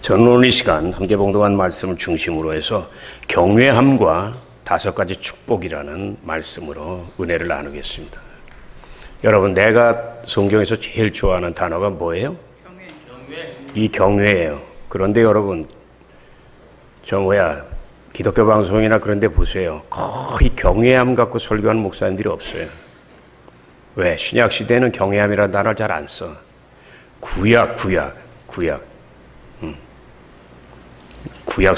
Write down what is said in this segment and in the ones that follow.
저는 오늘 이 시간 함께 봉독한 말씀을 중심으로 해서 경외함과 5가지 축복이라는 말씀으로 은혜를 나누겠습니다. 여러분, 내가 성경에서 제일 좋아하는 단어가 뭐예요? 경외. 이 경외예요. 그런데 여러분, 기독교 방송이나 그런 데 보세요. 거의 경외함 갖고 설교하는 목사님들이 없어요. 왜? 신약 시대는 경외함이라는 단어를 잘 안 써. 구약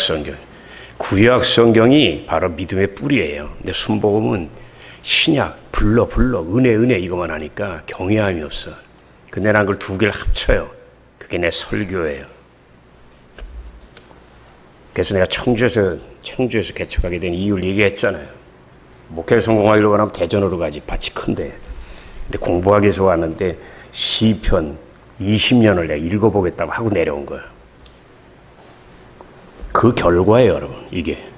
성경. 구약 성경이 바로 믿음의 뿌리예요. 근데 순복음은 신약, 불러, 은혜 이것만 하니까 경외함이 없어. 근데 난 그걸 2개를 합쳐요. 그게 내 설교예요. 그래서 내가 청주에서 개척하게 된 이유를 얘기했잖아요. 목회를 성공하려고 하면 대전으로 가지. 밭이 큰데. 근데 공부하기 위해서 왔는데 시편 20년을 내가 읽어보겠다고 하고 내려온 거예요. 그 결과예요, 여러분, 이게.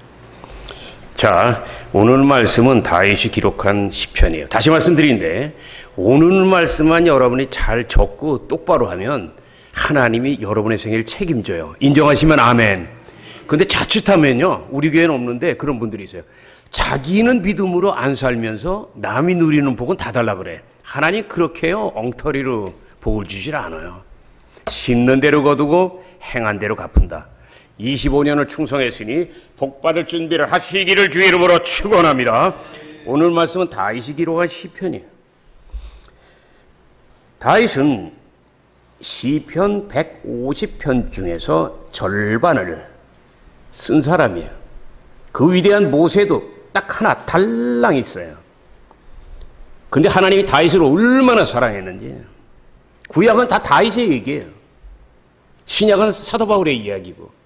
자, 오늘 말씀은 다윗이 기록한 시편이에요. 다시 말씀드리는데 오늘 말씀만 여러분이 잘 적고 똑바로 하면 하나님이 여러분의 생애를 책임져요. 인정하시면 아멘. 근데 자칫하면요, 우리 교회는 없는데 그런 분들이 있어요. 자기는 믿음으로 안 살면서 남이 누리는 복은 다 달라 그래. 하나님 그렇게요, 엉터리로 복을 주질 않아요. 심는 대로 거두고 행한 대로 갚은다. 25년을 충성했으니 복받을 준비를 하시기를 주의 이름으로 축원합니다. 오늘 말씀은 다윗이 기록한 시편이에요. 다윗은 시편 150편 중에서 절반을 쓴 사람이에요. 그 위대한 모세도 딱 하나 달랑 있어요. 근데 하나님이 다윗을 얼마나 사랑했는지. 구약은 다 다윗의 얘기예요. 신약은 사도 바울의 이야기고.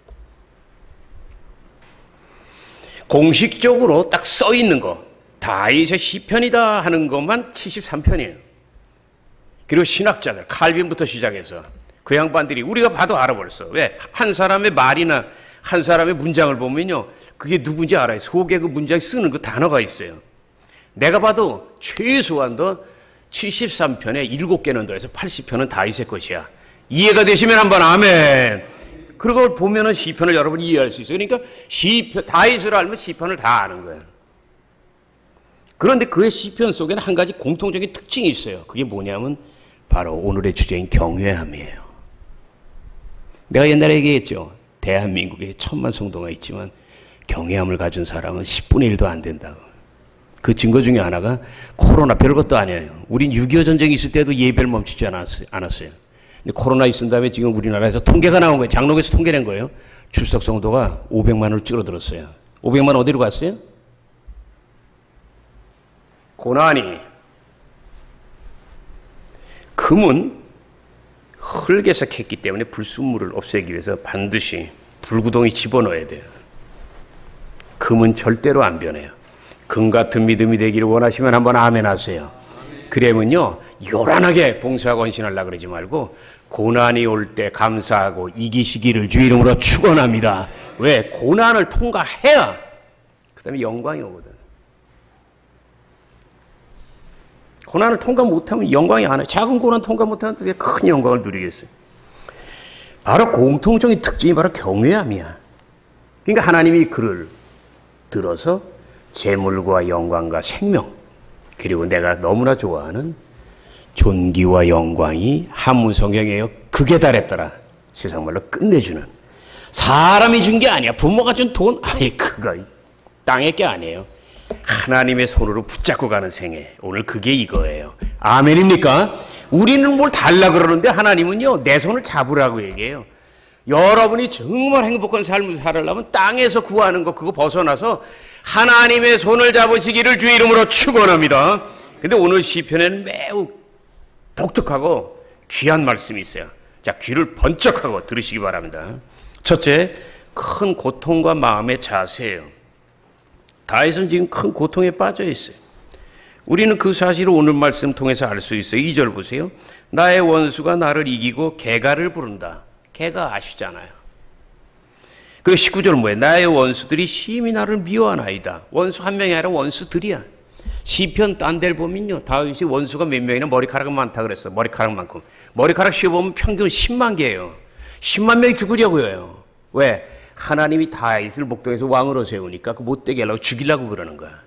공식적으로 딱 써 있는 거, 다윗의 시편이다 하는 것만 73편이에요. 그리고 신학자들, 칼빈부터 시작해서 그 양반들이 우리가 봐도 알아버렸어. 왜? 한 사람의 말이나 한 사람의 문장을 보면요, 그게 누군지 알아요. 속에 그 문장에 쓰는 그 단어가 있어요. 내가 봐도 최소한도 73편에 7개는 더해서 80편은 다윗의 것이야. 이해가 되시면 한번 아멘. 그걸 보면은 시편을 여러분이 이해할 수 있어요. 그러니까 다윗을 알면 시편을 다 아는 거예요. 그런데 그의 시편 속에는 한 가지 공통적인 특징이 있어요. 그게 뭐냐면 바로 오늘의 주제인 경외함이에요. 내가 옛날에 얘기했죠. 대한민국에 1000만 성도가 있지만 경외함을 가진 사람은 10분의 1도 안 된다고. 그 증거 중에 하나가 코로나, 별것도 아니에요. 우린 6.25 전쟁이 있을 때도 예배를 멈추지 않았어요. 근데 코로나 있은 다음에 지금 우리나라에서 통계가 나온 거예요. 장로교에서 통계 낸 거예요. 출석 성도가 500만으로 줄어들었어요. 500만 어디로 갔어요? 고난이. 금은 흙에서 캤기 때문에 불순물을 없애기 위해서 반드시 불구덩이 집어넣어야 돼요. 금은 절대로 안 변해요. 금 같은 믿음이 되기를 원하시면 한번 아멘 하세요. 그러면요, 요란하게 봉사하고 헌신하려고 그러지 말고 고난이 올 때 감사하고 이기시기를 주 이름으로 축원합니다. 왜? 고난을 통과해야 그 다음에 영광이 오거든. 고난을 통과 못하면 영광이 안 와요. 작은 고난 통과 못하면 되게 큰 영광을 누리겠어요. 바로 공통적인 특징이 바로 경외함이야. 그러니까 하나님이 그를 들어서 재물과 영광과 생명, 그리고 내가 너무나 좋아하는 존귀와 영광이 한문 성경이에요. 극에 달했더라. 세상말로 끝내주는. 사람이 준 게 아니야. 부모가 준 돈, 그거 땅의 게 아니에요. 하나님의 손으로 붙잡고 가는 생애. 오늘 그게 이거예요. 아멘입니까? 우리는 뭘 달라 그러는데 하나님은요, 내 손을 잡으라고 얘기해요. 여러분이 정말 행복한 삶을 살려면 땅에서 구하는 거 그거 벗어나서 하나님의 손을 잡으시기를 주 이름으로 축원합니다. 근데 오늘 시편에는 매우 독특하고 귀한 말씀이 있어요. 자, 귀를 번쩍하고 들으시기 바랍니다. 첫째, 큰 고통과 마음의 자세예요. 다윗은 지금 큰 고통에 빠져 있어요. 우리는 그 사실을 오늘 말씀 통해서 알 수 있어요. 2절 보세요. 나의 원수가 나를 이기고 개가를 부른다. 개가 아시잖아요. 그리고 19절 뭐예요? 나의 원수들이 심히 나를 미워하나이다. 원수 한 명이 아니라 원수들이야. 시편 딴 데를 보면요, 다윗이 원수가 몇 명이나 머리카락은 많다 그랬어. 머리카락만큼. 머리카락 씌워보면 평균 10만 개예요. 10만 명이 죽으려고 해요. 왜? 하나님이 다윗을 목동에서 왕으로 세우니까 그 못되게 하려고 죽이려고 그러는 거야.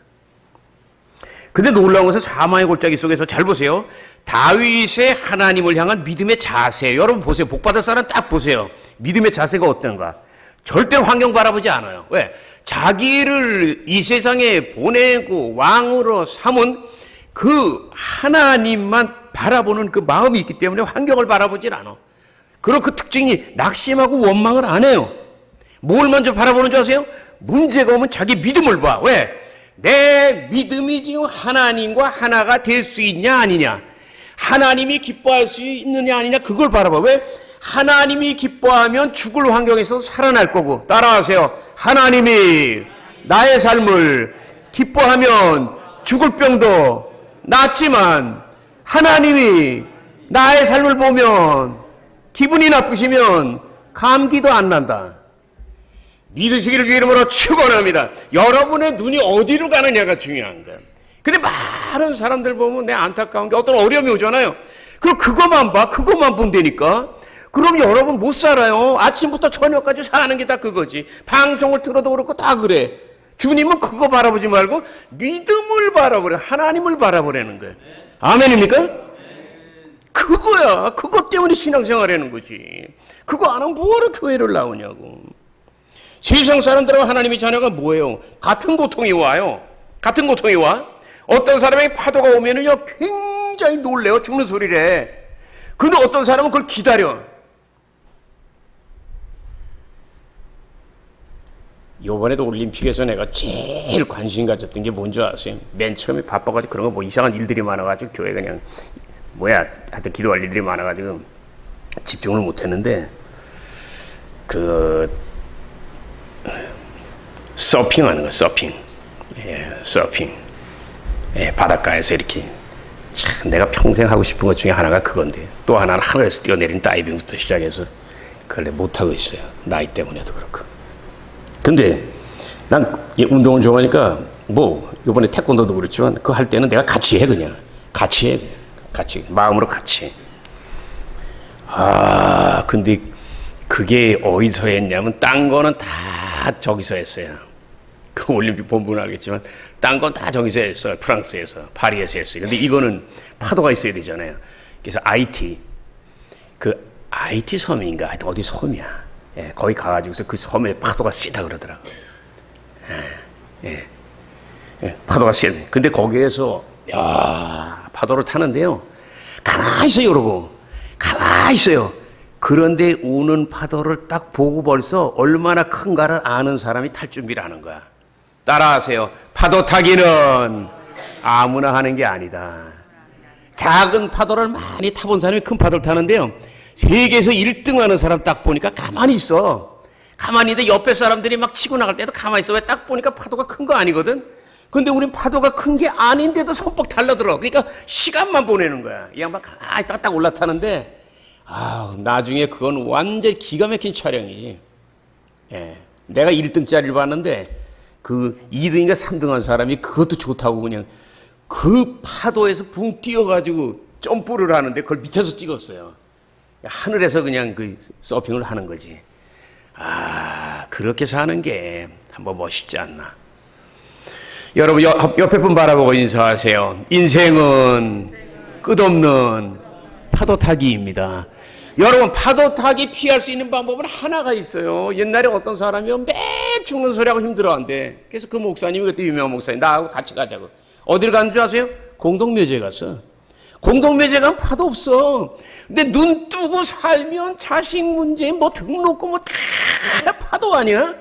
근데 놀라운 것은 사마의 골짜기 속에서 잘 보세요. 다윗의 하나님을 향한 믿음의 자세. 여러분 보세요. 복받을 사람 딱 보세요. 믿음의 자세가 어떤가? 절대로 환경 바라보지 않아요. 왜? 자기를 이 세상에 보내고 왕으로 삼은 그 하나님만 바라보는 그 마음이 있기 때문에 환경을 바라보질 않아. 그런 그 특징이 낙심하고 원망을 안 해요. 뭘 먼저 바라보는 줄 아세요? 문제가 오면 자기 믿음을 봐. 왜? 내 믿음이 지금 하나님과 하나가 될 수 있냐 아니냐, 하나님이 기뻐할 수 있느냐 아니냐, 그걸 바라봐. 왜? 하나님이 기뻐하면 죽을 환경에서 살아날 거고. 따라하세요. 하나님이 나의 삶을 기뻐하면 죽을 병도 낫지만 하나님이 나의 삶을 보면 기분이 나쁘시면 감기도 안 난다. 믿으시기를 주의 이름으로 축원합니다. 여러분의 눈이 어디로 가느냐가 중요한 거예요. 근데 많은 사람들 보면 내 안타까운 게 어떤 어려움이 오잖아요. 그럼 그것만 봐. 그것만 본다니까. 그럼 여러분 못 살아요. 아침부터 저녁까지 사는 게 다 그거지. 방송을 틀어도 그렇고 다 그래. 주님은 그거 바라보지 말고 믿음을 바라보래. 하나님을 바라보라는 거예요. 아멘입니까? 그거야. 그것 때문에 신앙생활하는 거지. 그거 안 하면 뭐하러 교회를 나오냐고. 세상 사람들하고 하나님의 자녀가 뭐예요? 같은 고통이 와요. 같은 고통이 와. 어떤 사람에게 파도가 오면은요 굉장히 놀래요. 죽는 소리를 해. 근데 어떤 사람은 그걸 기다려. 요번에도 올림픽에서 내가 제일 관심 가졌던 게 뭔지 아세요? 맨 처음에 바빠가지고 그런 거 뭐 이상한 일들이 많아가지고 교회 그냥 하여튼 기도할 일들이 많아가지고 집중을 못했는데 서핑하는 거, 서핑. 서핑. 바닷가에서 이렇게. 참, 내가 평생 하고 싶은 것 중에 하나가 그건데, 또 하나는 하늘에서 뛰어내린 다이빙부터 시작해서 그걸 못하고 있어요. 나이 때문에도 그렇고. 근데 난 운동을 좋아하니까 이번에 태권도도 그렇지만 그거 할 때는 내가 같이 해, 그냥. 같이 해. 같이. 마음으로 같이 해. 근데 그게 어디서 했냐면 딴 거는 다 저기서 했어요. 그 올림픽 본부는 알겠지만 딴 건 다 저기서 했어요. 프랑스에서, 파리에서 했어요. 근데 이거는 파도가 있어야 되잖아요. 그래서 IT 섬인가 하여튼 어디 섬이야. 거기 가가지고서 그 섬에 파도가 세다 그러더라고. 파도가 세. 근데 거기에서 파도를 타는데요. 가만히 있어요, 여러분. 가만히 있어요. 그런데 오는 파도를 딱 보고 벌써 얼마나 큰가를 아는 사람이 탈 준비를 하는 거야. 따라하세요. 파도 타기는 아무나 하는 게 아니다. 작은 파도를 많이 타본 사람이 큰 파도를 타는데요. 세계에서 1등 하는 사람 딱 보니까 가만히 있어. 가만히 있는데 옆에 사람들이 막 치고 나갈 때도 가만히 있어. 왜? 딱 보니까 파도가 큰 거 아니거든. 근데 우린 파도가 큰 게 아닌데도 손뻑 달라들어. 그러니까 시간만 보내는 거야. 이 양반 가만히 딱딱 올라타는데 나중에 그건 완전히 기가 막힌 촬영이. 내가 1등짜리를 봤는데 그 2등인가 3등 한 사람이 그것도 좋다고 그냥 그 파도에서 붕 뛰어가지고 점프를 하는데 그걸 밑에서 찍었어요. 하늘에서 그냥 그 서핑을 하는 거지. 그렇게 사는 게 한번 멋있지 않나. 여러분 옆에 분 바라보고 인사하세요. 인생은 끝없는 파도 타기입니다. 여러분 파도 타기 피할 수 있는 방법은 하나가 있어요. 옛날에 어떤 사람이 매 죽는 소리하고 힘들어한대. 그래서 그 목사님이 그때 유명한 목사님 나하고 같이 가자고. 어디를 가는 줄 아세요? 공동묘지에 갔어. 공동묘지에 가면 파도 없어. 근데 눈 뜨고 살면 자식 문제 등록금 다 파도 아니야?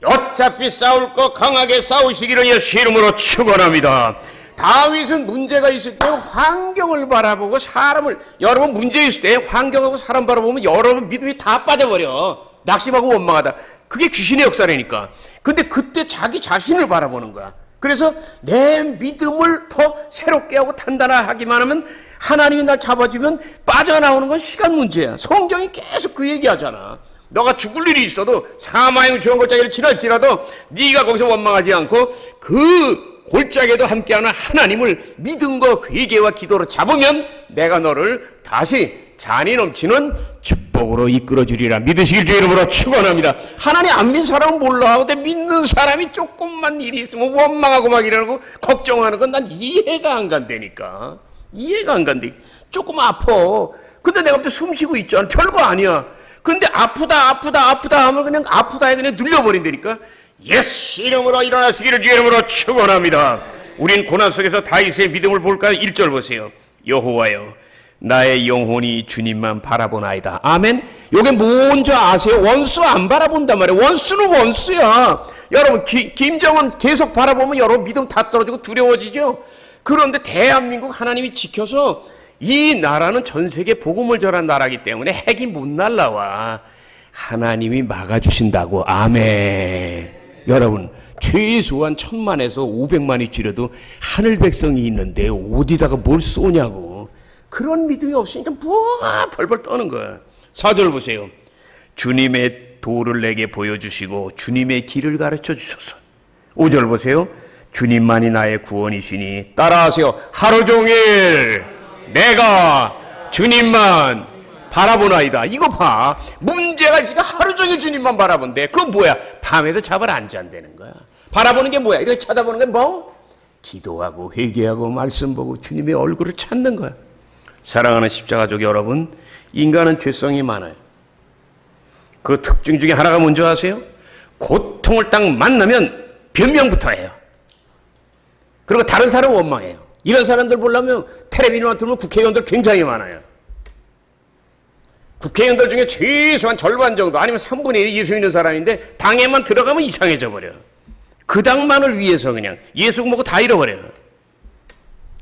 어차피 싸울 거 강하게 싸우시기를 예수 이름으로 축원합니다. 다윗은 문제가 있을 때 환경을 바라보고 사람을, 여러분 문제 있을 때 환경하고 사람 바라보면 여러분 믿음이 다 빠져버려. 낙심하고 원망하다. 그게 귀신의 역사라니까. 근데 그때 자기 자신을 바라보는 거야. 그래서 내 믿음을 더 새롭게 하고 단단하기만 하면 하나님이 날 잡아주면 빠져나오는 건 시간 문제야. 성경이 계속 그 얘기하잖아. 너가 죽을 일이 있어도 사마의 주황골짜기를 지날지라도 네가 거기서 원망하지 않고 그 골짜기에도 함께하는 하나님을 믿음과 회개와 기도로 잡으면 내가 너를 다시 잔이 넘치는 축복 복으로 이끌어주리라 믿으시길 주 이름으로 축원합니다. 하나님 안 믿는 사람은 몰라. 근데 믿는 사람이 조금만 일이 있으면 원망하고 막 이러고 걱정하는 건 난 이해가 안 간다니까. 이해가 안 간대. 조금 아파. 근데 내가 그때 숨 쉬고 있잖아. 별거 아니야. 근데 아프다 하면 그냥 아프다에 그냥 눌려버린다니까. 예수 이름으로 일어나시기를 주 이름으로 축원합니다. 우린 고난 속에서 다윗의 믿음을 볼까요? 1절 보세요. 여호와여 나의 영혼이 주님만 바라보나이다. 아멘. 요게 뭔지 아세요? 원수 안 바라본단 말이에요. 원수는 원수야. 여러분 김정은 계속 바라보면 여러분 믿음 다 떨어지고 두려워지죠. 그런데 대한민국 하나님이 지켜서 이 나라는 전 세계 복음을 전한 나라이기 때문에 핵이 못 날라와. 하나님이 막아주신다고. 아멘. 여러분 최소한 1000만에서 500만이 줄여도 하늘 백성이 있는데 어디다가 뭘 쏘냐고. 그런 믿음이 없으니까 벌벌 떠는 거야. 4절 보세요. 주님의 도를 내게 보여주시고 주님의 길을 가르쳐 주셔서. 5절 보세요. 주님만이 나의 구원이시니 따라하세요. 하루 종일 내가 주님만 바라보나이다. 이거 봐. 문제가 지금 하루 종일 주님만 바라본대. 그건 뭐야? 밤에도 잠을 안 잔다는 거야. 바라보는 게 뭐야? 이렇게 쳐다보는 게 뭐? 기도하고 회개하고 말씀 보고 주님의 얼굴을 찾는 거야. 사랑하는 십자가족 여러분, 인간은 죄성이 많아요. 그 특징 중에 하나가 뭔지 아세요? 고통을 딱 만나면 변명부터 해요. 그리고 다른 사람 원망해요. 이런 사람들 보려면 텔레비전만 틀면 국회의원들 굉장히 많아요. 국회의원들 중에 최소한 절반 정도 아니면 3분의 1이 예수 믿는 사람인데 당에만 들어가면 이상해져 버려. 그 당만을 위해서 그냥 예수 먹고 다 잃어버려요.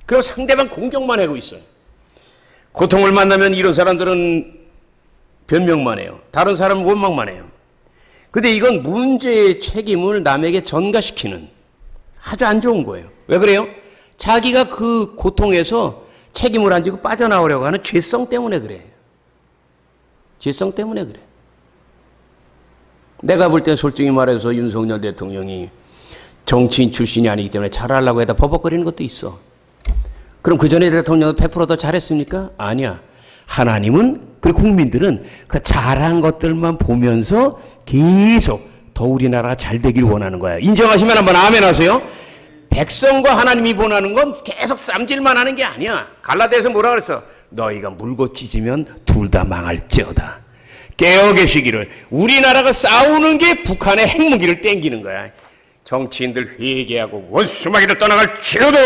그리고 상대방 공격만 하고 있어요. 고통을 만나면 이런 사람들은 변명만 해요. 다른 사람은 원망만 해요. 근데 이건 문제의 책임을 남에게 전가시키는 아주 안 좋은 거예요. 왜 그래요? 자기가 그 고통에서 책임을 안 지고 빠져나오려고 하는 죄성 때문에 그래. 죄성 때문에 그래. 내가 볼 때 솔직히 말해서 윤석열 대통령이 정치인 출신이 아니기 때문에 잘하려고 해다 버벅거리는 것도 있어. 그럼 그 전에 대통령은 100% 더 잘했습니까? 아니야. 하나님은 그리고 국민들은 그 잘한 것들만 보면서 계속 더 우리나라가 잘 되길 원하는 거야. 인정하시면 한번 아멘 하세요. 백성과 하나님이 원하는 건 계속 쌈질만 하는 게 아니야. 갈라디아에서 뭐라 그랬어? 너희가 물고 찢으면 둘 다 망할지어다. 깨어 계시기를. 우리나라가 싸우는 게 북한의 핵무기를 땡기는 거야. 정치인들 회개하고 원수마귀를 떠나갈지어도.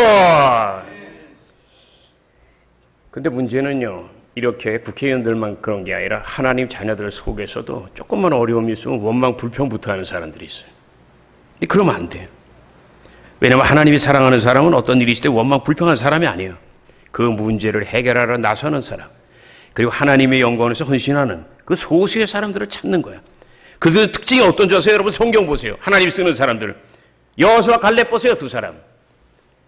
근데 문제는요, 이렇게 국회의원들만 그런 게 아니라 하나님 자녀들 속에서도 조금만 어려움이 있으면 원망 불평부터 하는 사람들이 있어요. 근데 그러면 안 돼요. 왜냐하면 하나님이 사랑하는 사람은 어떤 일이 있을 때 원망 불평하는 사람이 아니에요. 그 문제를 해결하러 나서는 사람, 그리고 하나님의 영광에서 헌신하는 그 소수의 사람들을 찾는 거야. 그들의 특징이 어떤 줄 아세요? 여러분 성경 보세요. 하나님 쓰는 사람들. 여호수아 갈렙 보세요. 두 사람.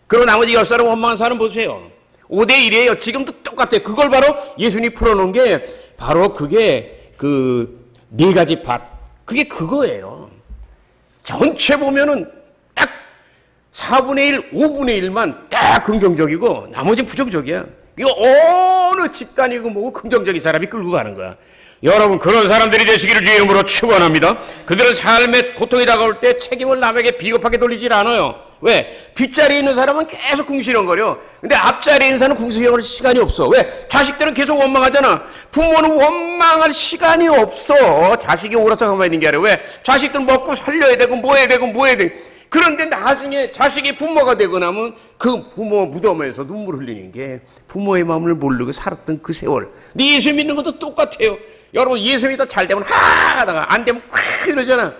그리고 나머지 10사람 원망한 사람 보세요. 5대1이에요. 지금도 똑같아요. 그걸 바로 예수님이 풀어놓은 게 바로 그게 그 4가지 밭. 그게 그거예요. 전체 보면은 딱 4분의 1, 5분의 1만 딱 긍정적이고 나머지는 부정적이야. 이거 어느 집단이고 뭐고 긍정적인 사람이 끌고 가는 거야. 여러분 그런 사람들이 되시기를 주의 이름으로 축원합니다. 그들은 삶의 고통이 다가올 때 책임을 남에게 비겁하게 돌리질 않아요. 왜? 뒷자리에 있는 사람은 계속 궁시렁거려. 근데 앞자리에 있는 사람은 궁시렁거릴 시간이 없어. 왜? 자식들은 계속 원망하잖아. 부모는 원망할 시간이 없어. 자식이 오라서 가만히 있는 게 아니라. 왜? 자식들 먹고 살려야 되고 뭐 해야 되고 뭐 해야 되고. 그런데 나중에 자식이 부모가 되고 나면 그 부모 무덤에서 눈물 흘리는 게 부모의 마음을 모르고 살았던 그 세월. 네 예수 믿는 것도 똑같아요. 여러분 예수 믿다 잘 되면 하 하다가 안 되면 콱 이러잖아.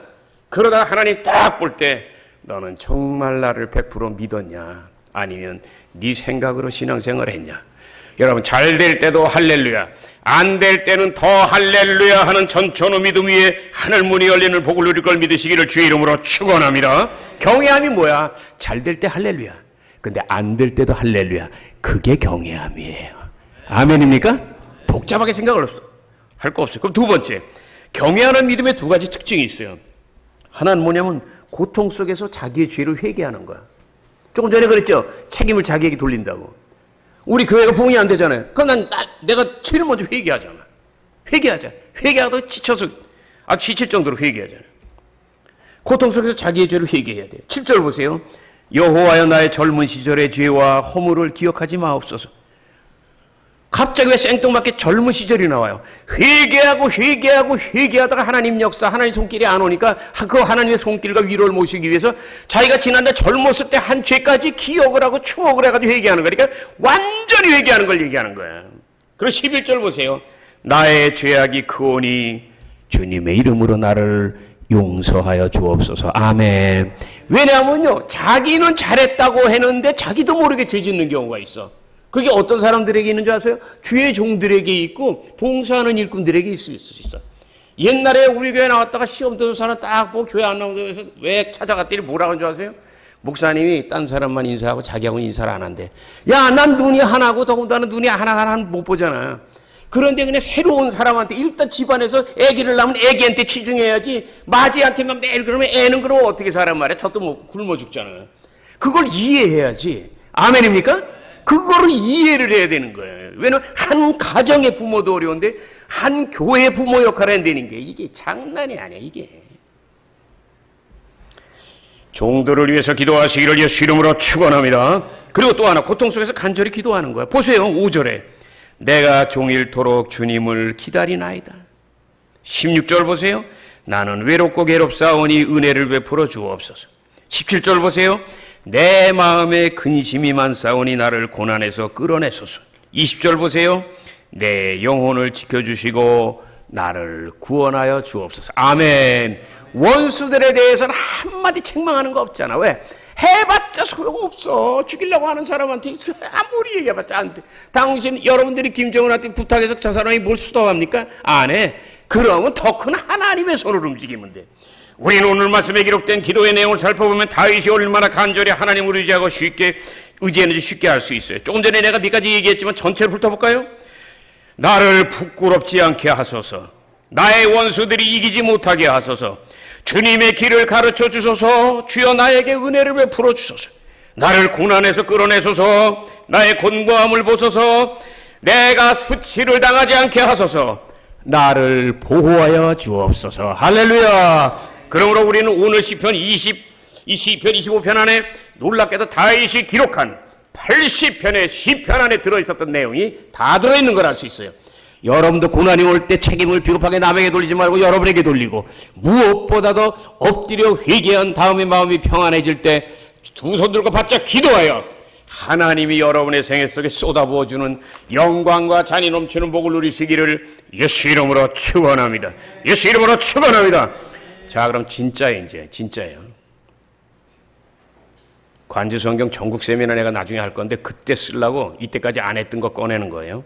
그러다가 하나님 딱 볼 때 너는 정말 나를 100% 믿었냐? 아니면 네 생각으로 신앙생활을 했냐? 여러분 잘 될 때도 할렐루야, 안 될 때는 더 할렐루야 하는 전천후 믿음 위에 하늘문이 열리는 복을 누릴 걸 믿으시기를 주의 이름으로 축원합니다. 경외함이 뭐야? 잘 될 때 할렐루야. 근데 안 될 때도 할렐루야. 그게 경외함이에요. 아멘입니까? 복잡하게 생각을 없어. 할 거 없어요. 그럼 두 번째, 경외하는 믿음의 2가지 특징이 있어요. 하나는 뭐냐면 고통 속에서 자기의 죄를 회개하는 거야. 조금 전에 그랬죠? 책임을 자기에게 돌린다고. 우리 교회가 부흥이 안 되잖아요. 그럼 내가 제일 먼저 회개하잖아. 회개하자. 회개하다 지쳐서 지칠 정도로 회개하잖아요. 고통 속에서 자기의 죄를 회개해야 돼요. 7절 보세요. 여호와여 나의 젊은 시절의 죄와 허물을 기억하지 마옵소서. 갑자기 왜 생뚱맞게 젊은 시절이 나와요? 회개하다가 하나님 역사, 하나님 손길이 안 오니까 그 하나님의 손길과 위로를 모시기 위해서 자기가 지난날 젊었을 때 한 죄까지 기억을 하고 추억을 해가지고 회개하는 거니까 완전히 회개하는 걸 얘기하는 거예요. 그리고 11절 보세요. 나의 죄악이 크오니 주님의 이름으로 나를 용서하여 주옵소서. 아멘. 왜냐하면요, 자기는 잘했다고 했는데 자기도 모르게 죄 짓는 경우가 있어. 그게 어떤 사람들에게 있는 줄 아세요? 주의 종들에게 있고 봉사하는 일꾼들에게 있을 수 있어. 옛날에 우리 교회 나왔다가 시험 드는 사람 딱 보고 교회 안 나온다고 해서 왜 찾아갔더니 뭐라고 하는 줄 아세요? 목사님이 딴 사람만 인사하고 자기하고는 인사를 안 한대. 야, 난 눈이 하나고 더군다나 눈이 하나는 못 보잖아. 그런데 그냥 새로운 사람한테 일단 집안에서 애기를 낳으면 애기한테 치중해야지 마지한테만 매일 그러면 애는 그럼 어떻게 살란 말이야? 저도 뭐 굶어 죽잖아. 그걸 이해해야지. 아멘입니까? 그거를 이해를 해야 되는 거예요. 왜냐면 한 가정의 부모도 어려운데 한 교회 부모 역할을 해야 되는 게 이게 장난이 아니야. 이게 종들을 위해서 기도하시기를 예수 이름으로 축원합니다. 그리고 또 하나 고통 속에서 간절히 기도하는 거야. 보세요. 5절에 내가 종일토록 주님을 기다리나이다. 16절 보세요. 나는 외롭고 괴롭사오니 은혜를 베풀어 주옵소서. 17절 보세요. 내 마음에 근심이 많사오니 나를 고난에서 끌어내소서. 20절 보세요. 내 영혼을 지켜주시고 나를 구원하여 주옵소서. 아멘. 원수들에 대해서는 한마디 책망하는 거 없잖아. 왜? 해봤자 소용없어. 죽이려고 하는 사람한테 아무리 얘기해봤자 안 돼. 여러분들이 김정은한테 부탁해서 저 사람이 뭘 수도합니까? 안 해. 그러면 더 큰 하나님의 손을 움직이면 돼. 우리는 오늘 말씀에 기록된 기도의 내용을 살펴보면 다윗이 얼마나 간절히 하나님을 의지하고 의지했는지 쉽게 알 수 있어요. 조금 전에 내가 몇 가지 얘기했지만 전체를 훑어볼까요? 나를 부끄럽지 않게 하소서. 나의 원수들이 이기지 못하게 하소서. 주님의 길을 가르쳐 주소서. 주여 나에게 은혜를 베풀어 주소서. 나를 고난에서 끌어내소서. 나의 곤고함을 보소서. 내가 수치를 당하지 않게 하소서. 나를 보호하여 주옵소서. 할렐루야. 그러므로 우리는 오늘 시편 25편 안에 놀랍게도 다윗이 기록한 80편의 시편 안에 들어있었던 내용이 다 들어있는 걸 알 수 있어요. 여러분도 고난이 올 때 책임을 비겁하게 남에게 돌리지 말고 여러분에게 돌리고 무엇보다도 엎드려 회개한 다음에 마음이 평안해질 때 두 손 들고 바짝 기도하여 하나님이 여러분의 생애 속에 쏟아부어주는 영광과 잔이 넘치는 복을 누리시기를 예수 이름으로 축원합니다. 예수 이름으로 축원합니다. 자, 그럼 진짜예요. 관지성경 전국 세미나 내가 나중에 할 건데 그때 쓰려고 이때까지 안 했던 거 꺼내는 거예요.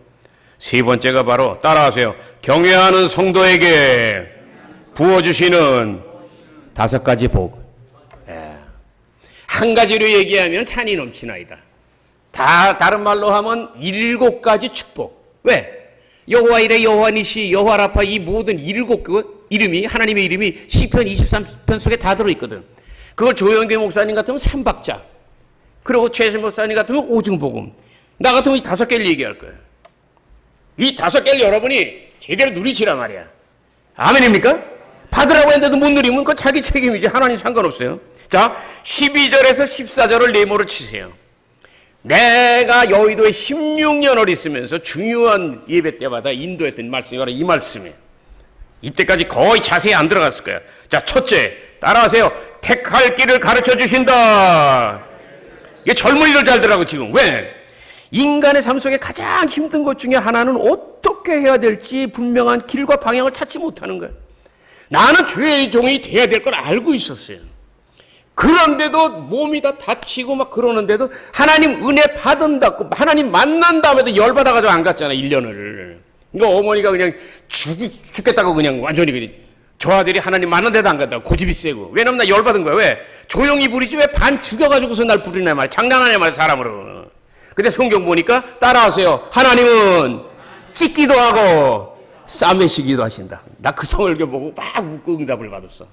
세 번째가 바로 따라하세요. 경외하는 성도에게 부어주시는 5가지 복. 한 가지로 얘기하면 찬이 넘치나이다. 다른 말로 하면 7가지 축복. 왜? 여호와 이레, 여호와 니시, 여호와 라파 이 모든 7그 이름이 하나님의 이름이 시편 23편 속에 다 들어있거든. 그걸 조영규 목사님 같으면 3박자, 그리고 최신 목사님 같으면 오중복음, 나 같으면 이 5개를 얘기할 거예요. 이 5개를 여러분이 제대로 누리시란 말이야. 아멘입니까? 받으라고 했는데도 못 누리면 그건 자기 책임이지. 하나님 상관없어요. 자, 12절에서 14절을 네모로 치세요. 내가 여의도에 16년을 있으면서 중요한 예배 때마다 인도했던 말씀이 바로 이 말씀이에요. 이때까지 거의 자세히 안 들어갔을 거야. 자, 첫째, 따라하세요. 택할 길을 가르쳐 주신다. 이게 젊은이들 잘 들으라고 지금. 왜? 인간의 삶 속에 가장 힘든 것 중에 하나는 어떻게 해야 될지 분명한 길과 방향을 찾지 못하는 거예요. 나는 주의 종이 돼야 될 걸 알고 있었어요. 그런데도 몸이 다 다치고 막 그러는데도 하나님 은혜 받은다고 하나님 만난 다음에도 열받아가지고 안 갔잖아. 1년을. 그러니까 어머니가 그냥 죽겠다고 그냥 완전히 그냥 저 아들이 하나님 만난 데도 안 간다고 고집이 세고. 왜냐면 나 열받은 거야. 왜? 조용히 부리지 왜 반 죽여가지고서 날 부리냐 말이야. 장난하냐 말이야 사람으로. 근데 성경 보니까 따라하세요. 하나님은 찢기도 하고 싸매시기도 하신다. 나 그 성을교 보고 막 웃고 응답을 받았어.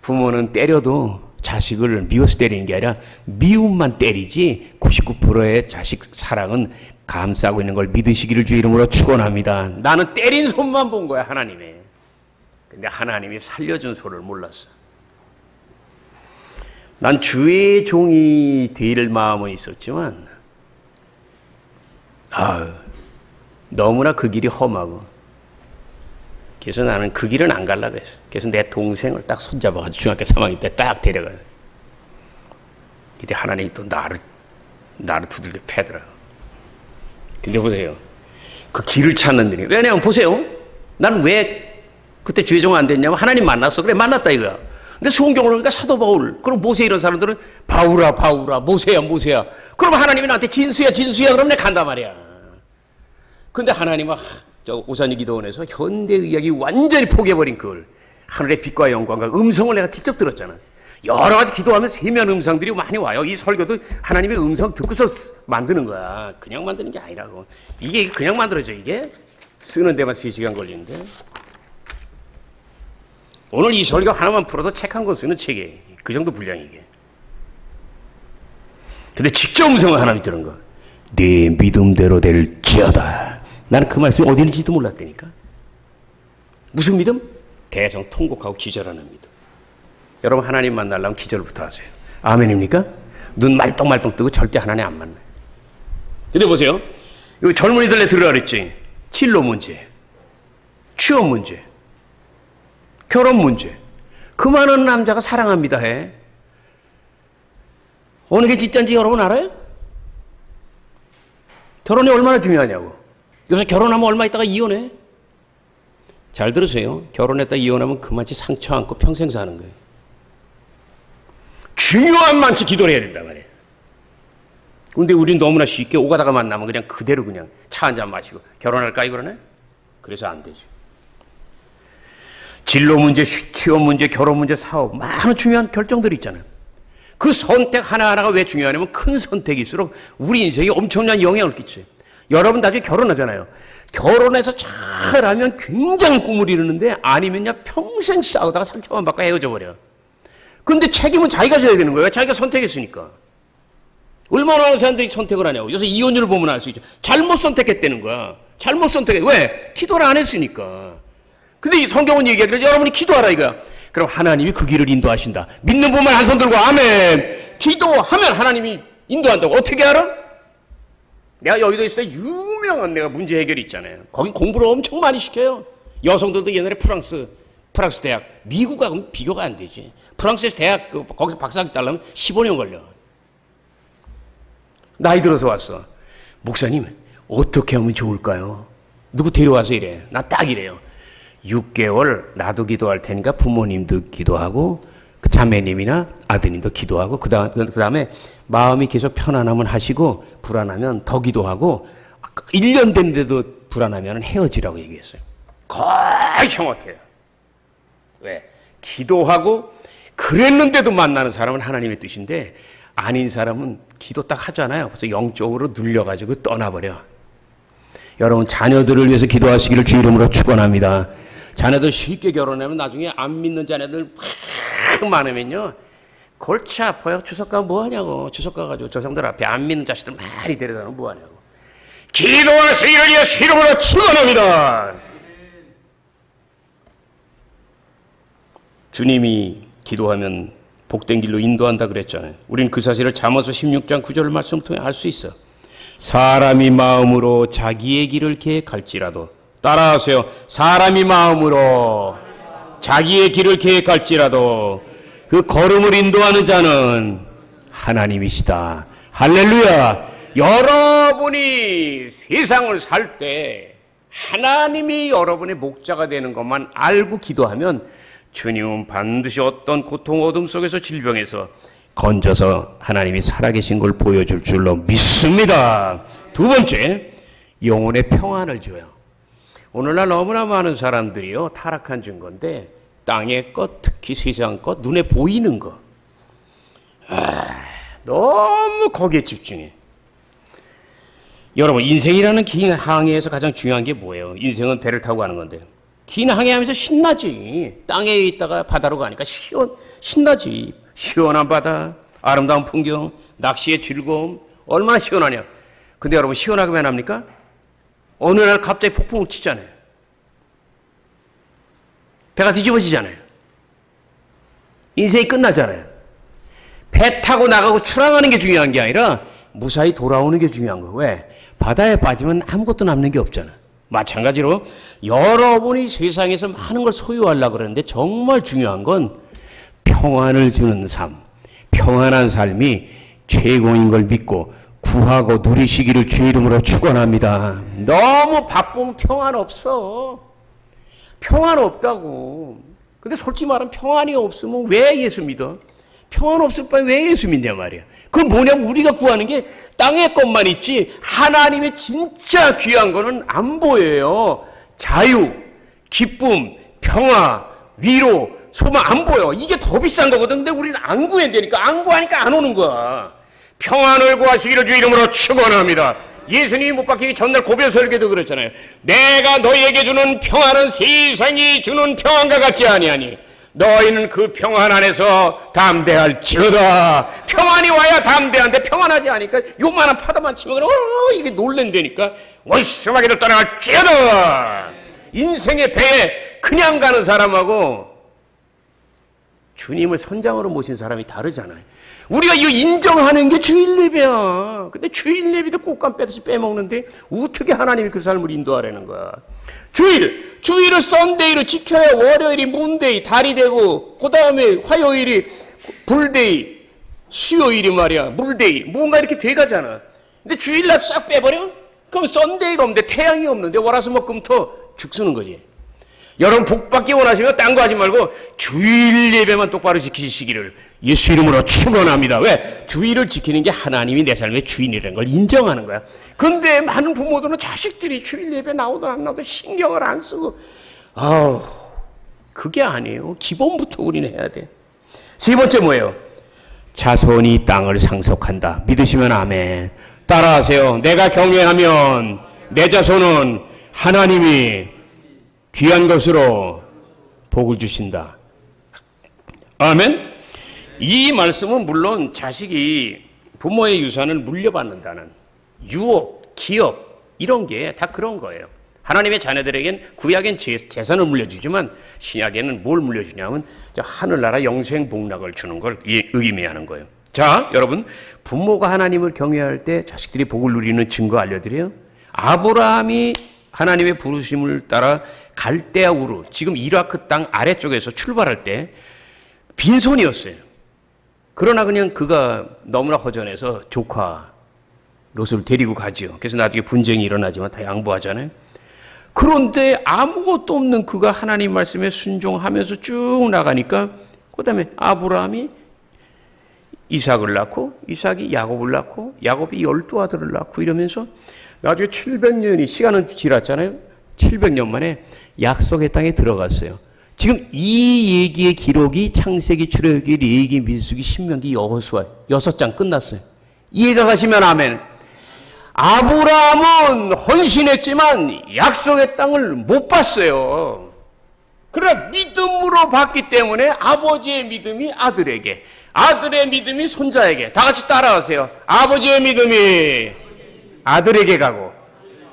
부모는 때려도 자식을 미워서 때리는 게 아니라 미움만 때리지 99%의 자식 사랑은 감싸고 있는 걸 믿으시기를 주 이름으로 축원합니다. 나는 때린 손만 본 거야, 하나님이. 근데 하나님이 살려준 손을 몰랐어. 난 주의 종이 될 마음은 있었지만 너무나 그 길이 험하고, 그래서 나는 그 길은 안 가려고 했어. 그래서 내 동생을 딱 손잡아가지고 중학교 3학년 때 딱 데려가요. 근데 하나님이 또 나를 두들겨 패더라. 근데 보세요, 그 길을 찾는 일이, 왜냐면 보세요, 나는 왜 그때 주의 종 안 됐냐면 하나님 만났어. 그래, 만났다 이거야. 근데 성경을 보니까 사도 바울, 그럼 모세 이런 사람들은 바울아 바울아, 모세야 모세야. 그럼 하나님이 나한테 진수야 진수야, 그럼 내가 간단 말이야. 근데 하나님은 저 오산이 기도원에서 현대의학이 완전히 포기해버린 그걸, 하늘의 빛과 영광과 음성을 내가 직접 들었잖아. 여러 가지 기도하면 세미한 음성들이 많이 와요. 이 설교도 하나님의 음성 듣고서 만드는 거야. 그냥 만드는 게 아니라고. 이게 그냥 만들어져. 이게 쓰는 데만 3시간 걸리는데, 오늘 이 설교 하나만 풀어도 책 한 권 쓰는 책이에요. 그 정도 분량이 이게. 근데 직접 음성을 하나님이 들은 거. 네 믿음대로 될지어다. 나는 그 말씀이 어디 있는지도 몰랐다니까. 무슨 믿음? 대성통곡하고 기절하는 믿음. 여러분, 하나님 만나려면 기절부터 하세요. 아멘입니까? 눈 말똥말똥 뜨고 절대 하나님 안 만나요. 근데 보세요, 여기 젊은이들에 들으라 그랬지. 진로 문제, 취업 문제, 결혼 문제. 그 많은 남자가 사랑합니다 해. 어느 게 진짜인지 여러분 알아요? 결혼이 얼마나 중요하냐고. 요새 결혼하면 얼마 있다가 이혼해. 잘 들으세요. 결혼했다 이혼하면 그만치 상처 안고 평생 사는 거예요. 중요한 만치 기도를 해야 된단 말이에요. 근데 우린 너무나 쉽게 오가다가 만나면 그냥 그대로 그냥 차 한잔 마시고 결혼할까 이거네? 그래서 안 되죠. 진로 문제, 취업 문제, 결혼 문제, 사업, 많은 중요한 결정들이 있잖아요. 그 선택 하나하나가 왜 중요하냐면 큰 선택일수록 우리 인생에 엄청난 영향을 끼쳐요. 여러분 나중에 결혼하잖아요. 결혼해서 잘하면 굉장히 꿈을 이루는데, 아니면요 평생 싸우다가 상처만 받고 헤어져 버려. 근데 책임은 자기가 져야 되는 거예요. 자기가 선택했으니까. 얼마나 많은 사람들이 선택을 하냐고. 요새 이혼율을 보면 알 수 있죠. 잘못 선택했다는 거야. 잘못 선택해. 왜? 기도를 안 했으니까. 근데 이 성경은 얘기하기를 여러분이 기도하라 이거야. 그럼 하나님이 그 길을 인도하신다. 믿는 분만 한 손 들고 아멘. 기도하면 하나님이 인도한다고. 어떻게 알아? 내가 여의도에 있을 때 유명한 내가 문제 해결이 있잖아요. 거기 공부를 엄청 많이 시켜요. 여성들도 옛날에 프랑스 대학, 미국하고는 비교가 안 되지. 프랑스에서 대학, 거기서 박사학위 따려면 15년 걸려. 나이 들어서 왔어. 목사님, 어떻게 하면 좋을까요? 누구 데려와서 이래. 나 딱 이래요. 6개월 나도 기도할 테니까 부모님도 기도하고, 그 자매님이나 아드님도 기도하고, 그 다음에 마음이 계속 편안하면 하시고, 불안하면 더 기도하고, 1년 됐는데도 불안하면 헤어지라고 얘기했어요. 거의 정확해요. 왜? 기도하고 그랬는데도 만나는 사람은 하나님의 뜻인데, 아닌 사람은 기도 딱 하잖아요. 그래서 영적으로 눌려가지고 떠나버려. 여러분, 자녀들을 위해서 기도하시기를 주 이름으로 축원합니다. 자녀들 쉽게 결혼하면 나중에 안 믿는 자녀들 막 많으면요 골치 아파요. 추석 가면 뭐하냐고. 추석 가가지고 조상들 앞에 안 믿는 자식들 많이 데려다 놓으면 뭐하냐고. 기도하시기를 위해서 이름으로 축원합니다. 주님이 기도하면 복된 길로 인도한다 그랬잖아요. 우리는 그 사실을 잠언서 16장 9절 말씀을 통해 알 수 있어. 사람이 마음으로 자기의 길을 계획할지라도, 따라하세요. 사람이 마음으로 자기의 길을 계획할지라도 그 걸음을 인도하는 자는 하나님이시다. 할렐루야. 여러분이 세상을 살 때 하나님이 여러분의 목자가 되는 것만 알고 기도하면 주님은 반드시 어떤 고통 어둠 속에서 질병에서 건져서 하나님이 살아계신 걸 보여줄 줄로 믿습니다. 두 번째, 영혼의 평안을 줘요. 오늘날 너무나 많은 사람들이요 타락한 증거인데, 땅의 것, 특히 세상 것, 눈에 보이는 것, 너무 거기에 집중해. 여러분, 인생이라는 긴 항해에서 가장 중요한 게 뭐예요? 인생은 배를 타고 가는 건데, 긴 항해하면서 신나지. 땅에 있다가 바다로 가니까 신나지. 시원한 바다, 아름다운 풍경, 낚시의 즐거움, 얼마나 시원하냐. 근데 여러분 시원하게 왜 합니까? 어느 날 갑자기 폭풍을 치잖아요. 배가 뒤집어지잖아요. 인생이 끝나잖아요. 배 타고 나가고 출항하는 게 중요한 게 아니라 무사히 돌아오는 게 중요한 거예요. 왜? 바다에 빠지면 아무것도 남는 게 없잖아. 마찬가지로 여러분이 세상에서 많은 걸 소유하려고 그러는데 정말 중요한 건 평안을 주는 삶, 평안한 삶이 최고인 걸 믿고 구하고 누리시기를 주의 이름으로 축원합니다. 너무 바쁘면 평안 없어. 평안 없다고. 근데 솔직히 말하면 평안이 없으면 왜 예수 믿어? 평안 없을 바에 왜 예수 믿냐 말이야. 그건 뭐냐면 우리가 구하는 게 땅의 것만 있지 하나님의 진짜 귀한 거는 안 보여요. 자유, 기쁨, 평화, 위로, 소망 안 보여. 이게 더 비싼 거거든. 근데 우리는 안 구해야 되니까 안 구하니까 안 오는 거야. 평안을 구하시기를 주 이름으로 축원합니다. 예수님이 못 박히기 전날 고별 설교도 그랬잖아요. 내가 너희에게 주는 평안은 세상이 주는 평안과 같지 아니하니 너희는 그 평안 안에서 담대할지어다. 평안이 와야 담대한데 평안하지 않으니까 요만한 파도만 치면 이게 놀랜다니까 원수마귀를 떠나갈지어다. 인생의 배에 그냥 가는 사람하고 주님을 선장으로 모신 사람이 다르잖아요. 우리가 이거 인정하는 게 주일 예배야. 근데 주일 예배도 꽃감 빼듯이 빼먹는데 어떻게 하나님이 그 삶을 인도하라는 거야. 주일을 썬데이로 지켜야 월요일이 문데이, 달이 되고 그 다음에 화요일이 불데이, 수요일이 말이야 물데이, 뭔가 이렇게 돼가잖아. 근데 주일날 싹 빼버려? 그럼 썬데이가 없는데 태양이 없는데 월화수목금토 죽쓰는 거지. 여러분 복받기 원하시면 딴 거 하지 말고 주일 예배만 똑바로 지키시기를 예수 이름으로 축원합니다. 왜? 주일을 지키는 게 하나님이 내 삶의 주인이라는 걸 인정하는 거야. 근데 많은 부모들은 자식들이 주일 예배 나오든 안 나오든 신경을 안 쓰고 그게 아니에요. 기본부터 우리는 해야 돼. 세 번째 뭐예요? 자손이 땅을 상속한다. 믿으시면 아멘. 따라하세요. 내가 경외하면 내 자손은 하나님이 귀한 것으로 복을 주신다. 아멘. 이 말씀은 물론 자식이 부모의 유산을 물려받는다는 유업, 기업 이런 게 다 그런 거예요. 하나님의 자녀들에겐 구약엔 재산을 물려주지만 신약에는 뭘 물려주냐면 하늘나라 영생 복락을 주는 걸 의미하는 거예요. 자, 여러분 부모가 하나님을 경외할 때 자식들이 복을 누리는 증거 알려드려요. 아브라함이 하나님의 부르심을 따라 갈대아 우르, 지금 이라크 땅 아래쪽에서 출발할 때 빈손이었어요. 그러나 그냥 그가 너무나 허전해서 조카 롯을 데리고 가죠. 그래서 나중에 분쟁이 일어나지만 다 양보하잖아요. 그런데 아무것도 없는 그가 하나님 말씀에 순종하면서 쭉 나가니까 그 다음에 아브라함이 이삭을 낳고 이삭이 야곱을 낳고 야곱이 12아들을 낳고 이러면서 나중에 700년이 시간은 지났잖아요. 700년 만에 약속의 땅에 들어갔어요. 지금 이 얘기의 기록이 창세기, 출애굽기, 레위기, 민수기, 신명기, 여호수아 6장 끝났어요. 이해가 가시면 아멘. 아브라함은 헌신했지만 약속의 땅을 못 봤어요. 그러나 믿음으로 봤기 때문에 아버지의 믿음이 아들에게, 아들의 믿음이 손자에게, 다 같이 따라하세요. 아버지의 믿음이 아들에게 가고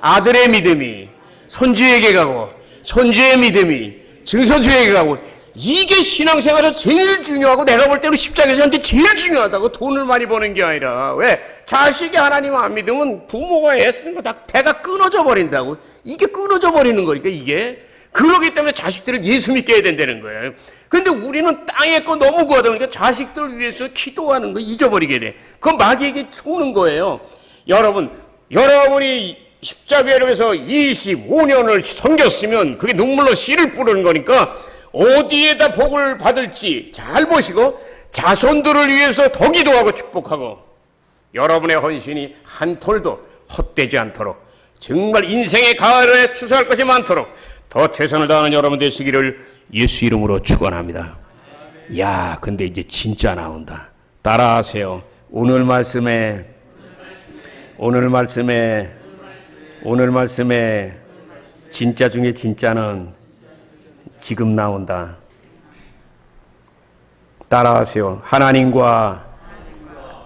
아들의 믿음이 손주에게 가고 손주의 믿음이 증손주에게 가고, 이게 신앙생활에서 제일 중요하고 내가 볼 때는 십자가에서 저한테 제일 중요하다고. 돈을 많이 버는 게 아니라. 왜? 자식이 하나님 안 믿으면 부모가 애쓰는 거 다 대가 끊어져 버린다고. 이게 끊어져 버리는 거니까 이게. 그러기 때문에 자식들을 예수 믿게 해야 된다는 거예요. 근데 우리는 땅에 거 너무 구하다 보니까 자식들 위해서 기도하는 거 잊어버리게 돼. 그건 마귀에게 속는 거예요. 여러분이 십자가로 해서 25년을 섬겼으면 그게 눈물로 씨를 뿌리는 거니까 어디에다 복을 받을지 잘 보시고 자손들을 위해서 더 기도하고 축복하고, 여러분의 헌신이 한 톨도 헛되지 않도록 정말 인생의 가을에 추수할 것이 많도록 더 최선을 다하는 여러분 되시기를 예수 이름으로 축원합니다. 야, 근데 이제 진짜 나온다. 따라하세요. 오늘 말씀에 진짜 중에 진짜는 지금 나온다. 따라하세요. 하나님과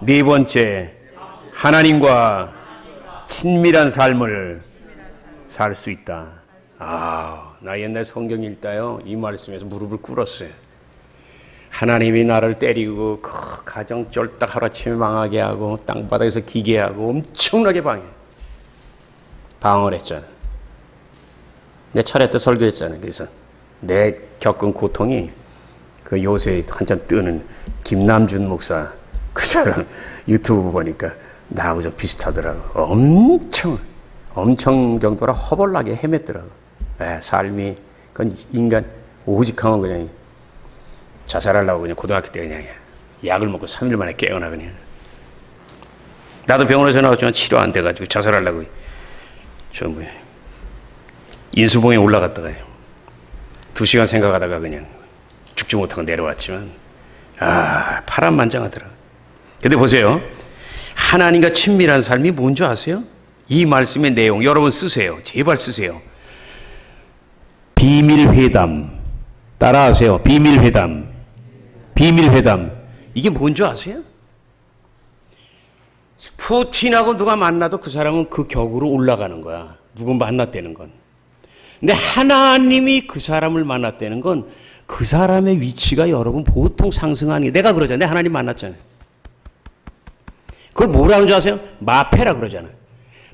네 번째, 하나님과 친밀한 삶을 살 수 있다. 나 옛날 성경 읽다요, 이 말씀에서 무릎을 꿇었어요. 하나님이 나를 때리고 그 가정 쫄딱 하루아침에 망하게 하고 땅바닥에서 기게 하고 엄청나게 방어를 했잖아. 내 차례 때 설교했잖아요. 그래서 내 겪은 고통이 그 요새 한참 뜨는 김남준 목사 그 사람 유튜브 보니까 나하고 좀 비슷하더라고. 엄청 정도로 허벌나게 헤맸더라고. 삶이 그건 인간 오직하면 그냥 자살하려고 그냥 고등학교 때 그냥 약을 먹고 3일 만에 깨어나 그냥. 나도 병원에서 나왔지만 치료 안 돼가지고 자살하려고 인수봉에 올라갔다가요. 2시간 생각하다가 그냥 죽지 못하고 내려왔지만 파란만장하더라. 근데 보세요. 하나님과 친밀한 삶이 뭔지 아세요? 이 말씀의 내용 여러분 쓰세요. 제발 쓰세요. 비밀회담. 따라하세요. 비밀회담. 이게 뭔지 아세요? 푸틴하고 누가 만나도 그 사람은 그 격으로 올라가는 거야. 누구 만났다는 건. 근데 하나님이 그 사람을 만났다는 건 그 사람의 위치가 여러분 보통 상승하는 게, 내가 그러잖아요. 내가 하나님 만났잖아요. 그걸 뭐라는 줄 아세요? 마패라 그러잖아요.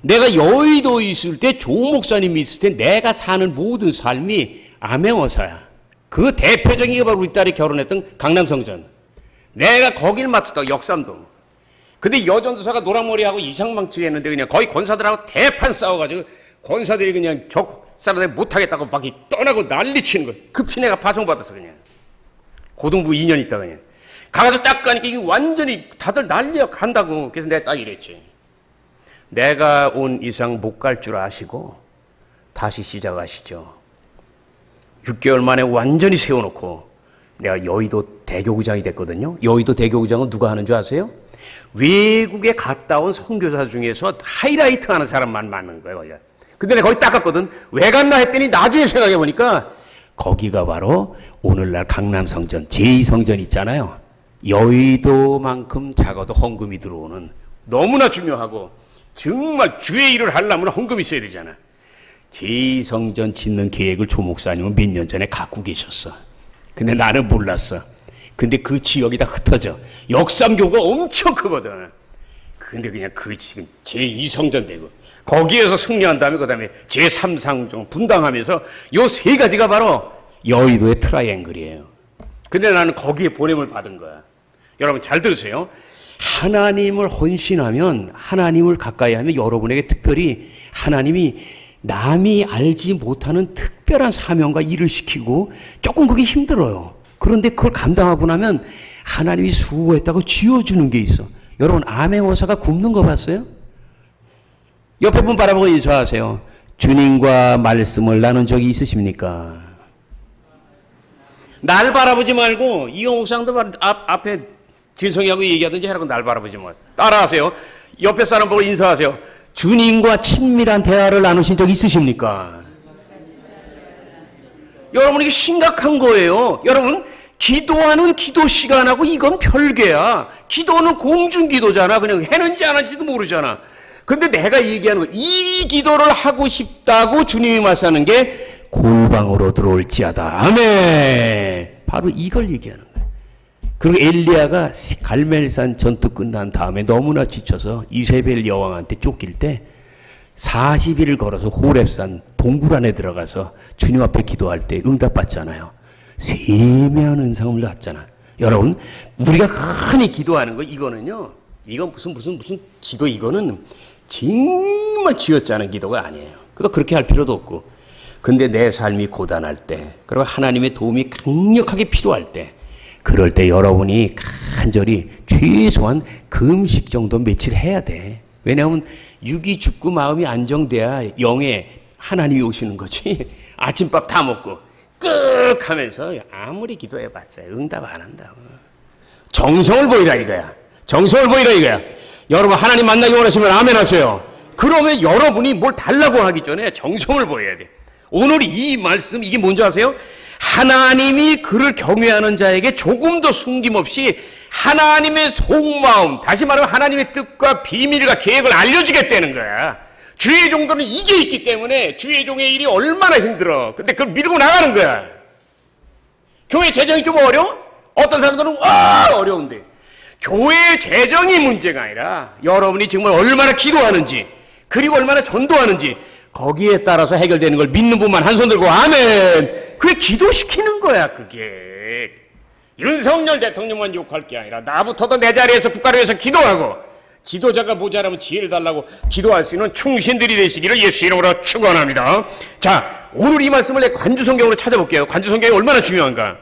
내가 여의도에 있을 때, 조 목사님이 있을 때 내가 사는 모든 삶이 암행어사야. 그 대표적인 게 바로 우리 딸이 결혼했던 강남성전. 내가 거길 맡았다고, 역삼동. 근데 여전도사가 노랑머리하고 이상망치 했는데 그냥 거의 권사들하고 대판 싸워가지고 권사들이 그냥 사람들 못하겠다고 막 떠나고 난리치는 거야. 급히 내가 파송받았어 그냥. 고등부 2년 있다 그냥. 가가지고 딱 가니까 이게 완전히 다들 난리야 간다고. 그래서 내가 딱 이랬지. 내가 온 이상 못 갈 줄 아시고 다시 시작하시죠. 6개월 만에 완전히 세워놓고 내가 여의도 대교구장이 됐거든요. 여의도 대교구장은 누가 하는 줄 아세요? 외국에 갔다 온 선교사 중에서 하이라이트 하는 사람만 맞는 거예요. 근데 내가 거기 딱 갔거든. 왜 갔나 했더니 나중에 생각해보니까 거기가 바로 오늘날 강남성전, 제2성전 있잖아요. 여의도만큼 작아도 헌금이 들어오는, 너무나 중요하고 정말 주의 일을 하려면 헌금이 있어야 되잖아. 제2성전 짓는 계획을 조 목사님은 몇 년 전에 갖고 계셨어. 근데 나는 몰랐어. 근데 그 지역이 다 흩어져. 역삼교가 엄청 크거든. 근데 그냥 그 지금 제2성전 되고 거기에서 승리한 다음에 그 다음에 제3상종 분당하면서 요 세 가지가 바로 여의도의 트라이앵글이에요. 근데 나는 거기에 보냄을 받은 거야. 여러분 잘 들으세요. 하나님을 헌신하면, 하나님을 가까이 하면 여러분에게 특별히 하나님이 남이 알지 못하는 특별한 사명과 일을 시키고, 조금 그게 힘들어요. 그런데 그걸 감당하고 나면 하나님이 수고했다고 쥐어주는 게 있어. 여러분 암행어사가 굽는 거 봤어요? 옆에 분 바라보고 인사하세요. 주님과 말씀을 나눈 적이 있으십니까? 날 바라보지 말고, 이용욱 상도 앞에 진성이하고 얘기하든지 하라고 날 바라보지 말고. 따라하세요. 옆에 사람 보고 인사하세요. 주님과 친밀한 대화를 나누신 적 있으십니까? 여러분 이게 심각한 거예요. 여러분 기도하는 기도 시간하고 이건 별개야. 기도는 공중기도잖아. 그냥 했는지 안 했는지도 모르잖아. 근데 내가 얘기하는 거, 이 기도를 하고 싶다고 주님이 말씀하는 게 골방으로 들어올지어다. 아멘. 바로 이걸 얘기하는 거예요. 그리고 엘리야가 갈멜산 전투 끝난 다음에 너무나 지쳐서 이세벨 여왕한테 쫓길 때 40일을 걸어서 호렙산 동굴 안에 들어가서 주님 앞에 기도할 때 응답받잖아요. 세미한 은상을 낳았잖아. 여러분 우리가 흔히 기도하는 거 이거는요, 이건 무슨 기도, 이거는 정말 쥐어짜는 기도가 아니에요. 그러니까 그렇게 할 필요도 없고. 근데 내 삶이 고단할 때, 그리고 하나님의 도움이 강력하게 필요할 때, 그럴 때 여러분이 간절히 최소한 금식 정도 며칠 해야 돼. 왜냐하면 육이 죽고 마음이 안정돼야 영에 하나님이 오시는 거지. 아침밥 다 먹고 끄 하면서 아무리 기도해봤자 응답 안 한다고. 정성을 보이라 이거야. 정성을 보이라 이거야. 여러분 하나님 만나기 원하시면 아멘 하세요. 그러면 여러분이 뭘 달라고 하기 전에 정성을 보여야 돼. 오늘 이 말씀, 이게 뭔지 아세요? 하나님이 그를 경외하는 자에게 조금도 숨김없이 하나님의 속마음, 다시 말하면 하나님의 뜻과 비밀과 계획을 알려주겠다는 거야. 주의 종들은 이게 있기 때문에 주의 종의 일이 얼마나 힘들어. 근데 그걸 밀고 나가는 거야. 교회 재정이 좀 어려워? 어떤 사람들은 어려운데. 교회 재정이 문제가 아니라 여러분이 정말 얼마나 기도하는지 그리고 얼마나 전도하는지 거기에 따라서 해결되는 걸 믿는 분만 한 손 들고 아멘. 그게 기도시키는 거야. 그게 윤석열 대통령만 욕할 게 아니라 나부터도 내 자리에서 국가를 위해서 기도하고 지도자가 모자라면 지혜를 달라고 기도할 수 있는 충신들이 되시기를 예수 이름으로 축원합니다. 자, 오늘 이 말씀을 내 관주성경으로 찾아볼게요. 관주성경이 얼마나 중요한가.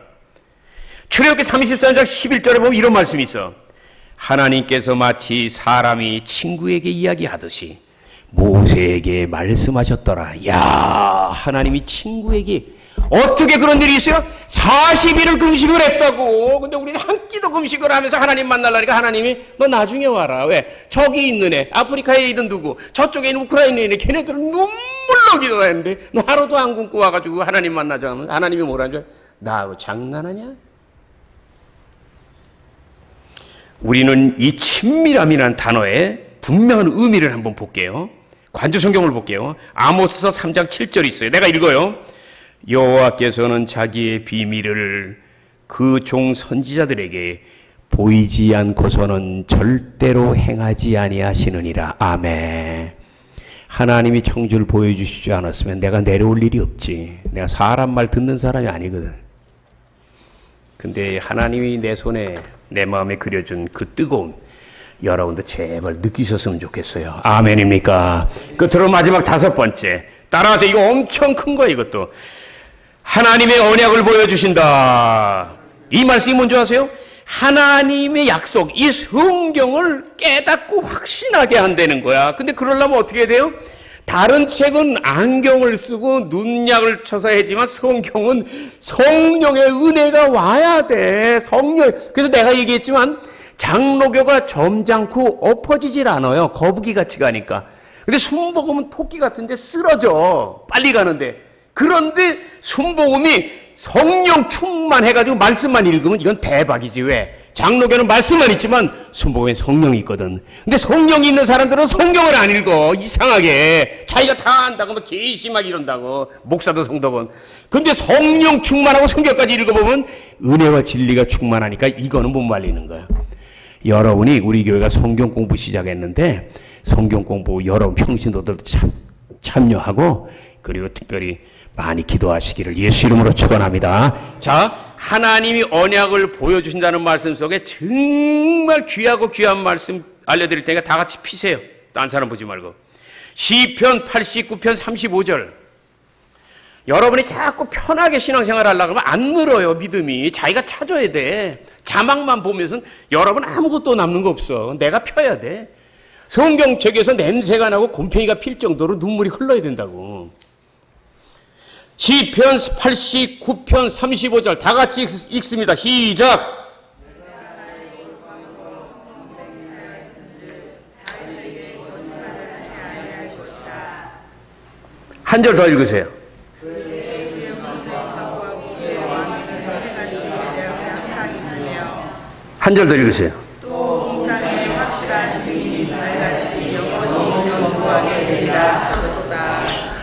출애굽기 33장 11절에 보면 이런 말씀이 있어. 하나님께서 마치 사람이 친구에게 이야기하듯이 모세에게 말씀하셨더라. 야, 하나님이 친구에게 어떻게 그런 일이 있어요? 40일을 금식을 했다고. 근데 우리는 한 끼도 금식을 하면서 하나님 만나려니까 하나님이 너 나중에 와라. 왜? 저기 있는 애, 아프리카에 있는 누구, 저쪽에 있는 우크라이나에 있는 걔네들은 눈물로 기도했는데 너 하루도 안 굶고 와가지고 하나님 만나자 하면 하나님이 뭐라는 줄? 나하고 장난하냐? 우리는 이 친밀함이라는 단어의 분명한 의미를 한번 볼게요. 관주성경을 볼게요. 아모스서 3장 7절이 있어요. 내가 읽어요. 여호와께서는 자기의 비밀을 그 종 선지자들에게 보이지 않고서는 절대로 행하지 아니하시느니라. 아멘. 하나님이 청주를 보여주시지 않았으면 내가 내려올 일이 없지. 내가 사람 말 듣는 사람이 아니거든. 근데 하나님이 내 손에 내 마음에 그려준 그 뜨거움 여러분도 제발 느끼셨으면 좋겠어요. 아멘입니까? 끝으로 마지막 5번째 따라서 이거 엄청 큰 거야. 이것도 하나님의 언약을 보여주신다. 이 말씀이 뭔지 아세요? 하나님의 약속, 이 성경을 깨닫고 확신하게 한다는 거야. 근데 그러려면 어떻게 해야 돼요? 다른 책은 안경을 쓰고 눈약을 쳐서 하지만 성경은 성령의 은혜가 와야 돼. 성령. 그래서 내가 얘기했지만 장로교가 점잖고 엎어지질 않아요. 거북이 같이 가니까. 근데 순복음은 토끼 같은데 쓰러져. 빨리 가는데. 그런데 순복음이 성령 충만해가지고 말씀만 읽으면 이건 대박이지. 왜? 장로교는 말씀만 있지만 순복음엔 성령이 있거든. 근데 성령이 있는 사람들은 성경을 안 읽어. 이상하게 자기가 다 안다고 막 개심하게 이런다고. 목사도 성도건. 근데 성령 충만하고 성경까지 읽어보면 은혜와 진리가 충만하니까 이거는 못 말리는 거야. 여러분이 우리 교회가 성경 공부 시작했는데 성경 공부 여러분 평신도들도 참여하고 그리고 특별히 많이 기도하시기를 예수 이름으로 축원합니다. 자, 하나님이 언약을 보여주신다는 말씀 속에 정말 귀하고 귀한 말씀 알려드릴 테니까 다 같이 피세요. 딴 사람 보지 말고. 시편 89편 35절. 여러분이 자꾸 편하게 신앙생활 하려고 하면 안 늘어요. 믿음이. 자기가 찾아야 돼. 자막만 보면서 여러분 아무것도 남는 거 없어. 내가 펴야 돼. 성경책에서 냄새가 나고 곰팡이가 필 정도로 눈물이 흘러야 된다고. 시편 89편 35절 다 같이 읽습니다. 시작. 한 절 더 읽으세요. 한 절 더 읽으세요. 또 공창의 확실한 증인이 달같이 영원히 견고하게 되리라.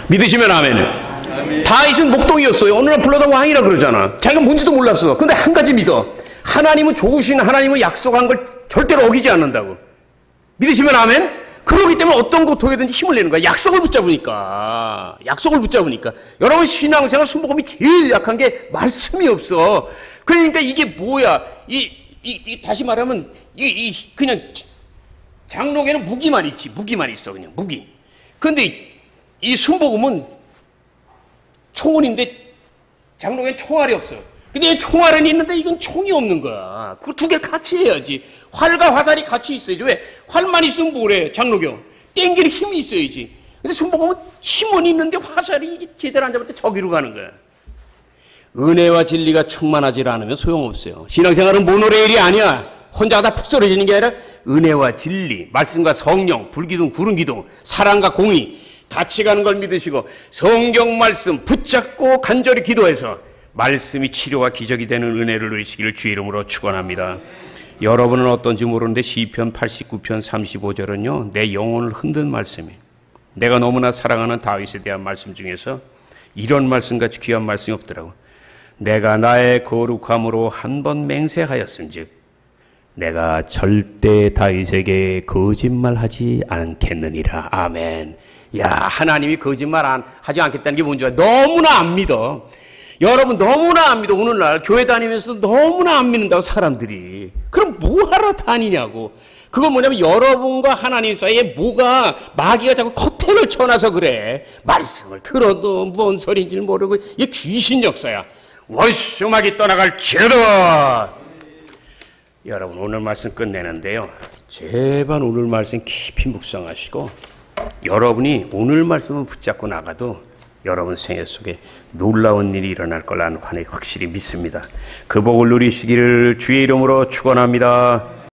믿으시면 아멘. 다윗은 목동이었어요. 어느 날 불러다 왕이라 그러잖아. 자기가 뭔지도 몰랐어. 근데 한 가지 믿어. 하나님은 좋으신 하나님은 약속한 걸 절대로 어기지 않는다고. 믿으시면 아멘. 그러기 때문에 어떤 고통이든지 힘을 내는 거야. 약속을 붙잡으니까. 약속을 붙잡으니까. 여러분 신앙생활 순복음이 제일 약한 게 말씀이 없어. 그러니까 이게 뭐야. 다시 말하면 그냥 장로계는 무기만 있지. 무기만 있어. 그냥 무기. 근데 이 순복음은 총은인데 장로계는 총알이 없어. 근데 총알은 있는데 이건 총이 없는 거야. 그 두 개 같이 해야지. 활과 화살이 같이 있어야지. 왜? 활만 있으면 뭐래? 장로교. 땡기는 힘이 있어야지. 근데 순복음은 힘은 있는데 화살이 제대로 안 잡을 때 저기로 가는 거야. 은혜와 진리가 충만하지 않으면 소용없어요. 신앙생활은 모노레일이 아니야. 혼자 다 푹 쓰러지는 게 아니라 은혜와 진리, 말씀과 성령, 불기둥, 구름기둥, 사랑과 공의 같이 가는 걸 믿으시고 성경 말씀 붙잡고 간절히 기도해서 말씀이 치료와 기적이 되는 은혜를 누리시기를 주의 이름으로 축원합니다. 여러분은 어떤지 모르는데 시편 89편 35절은요 내 영혼을 흔든 말씀이에요. 내가 너무나 사랑하는 다윗에 대한 말씀 중에서 이런 말씀같이 귀한 말씀이 없더라고. 내가 나의 거룩함으로 한 번 맹세하였은즉 내가 절대 다윗에게 거짓말하지 않겠느니라. 아멘. 야, 하나님이 거짓말 하지 않겠다는 게 뭔지 알아요? 너무나 안 믿어. 여러분 너무나 안 믿어. 오늘날 교회 다니면서 너무나 안 믿는다고 사람들이. 그럼 뭐하러 다니냐고. 그건 뭐냐면 여러분과 하나님 사이에 뭐가 마귀가 자꾸 커튼을 쳐놔서 그래. 말씀을 들어도 뭔 소리인지 모르고 이게 귀신 역사야. 월수마귀 떠나갈지어다. 여러분 오늘 말씀 끝내는데요. 제발 오늘 말씀 깊이 묵상하시고 여러분이 오늘 말씀을 붙잡고 나가도 여러분 생애 속에 놀라운 일이 일어날 걸 나는 확실히 믿습니다. 그 복을 누리시기를 주의 이름으로 축원합니다.